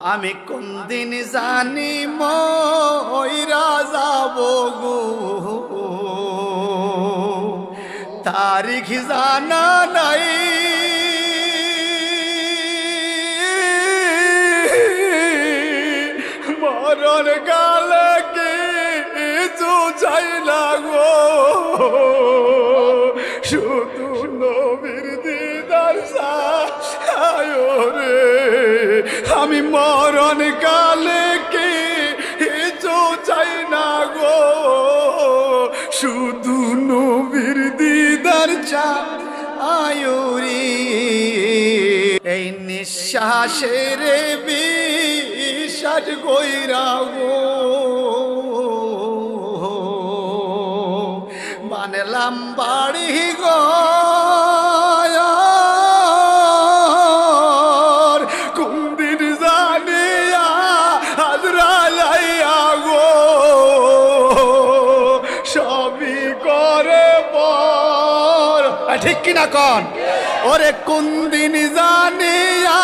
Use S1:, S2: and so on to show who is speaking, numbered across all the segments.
S1: আমি কোন দিন জানি মইরা যাব গো, তারিখ জানা নাই। মরণ কালে কিছু চাই না গো, শুধু নবীর দিদার চাই রে। আমি মরণ কালে কিছু চাই না গো, শুধু নবীর দিদার চাই রে। এই নিঃশ্বাসের বিশ্বাস কইরা গো বানলাম বাড়ি গো, কোন দিন জানিয়া হাজরালাইয়া গো সবই করে পর। ঠিক কিনা কন? ওরে কোন দিন জানিয়া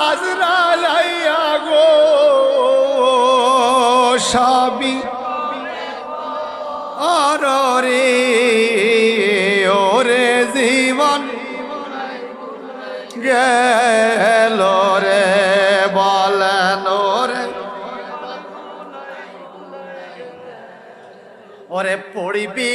S1: হাজরালাইয়া গো সবই রে। ওরে জীবন গেল রে বলেন ওরে, ওরে পড়বি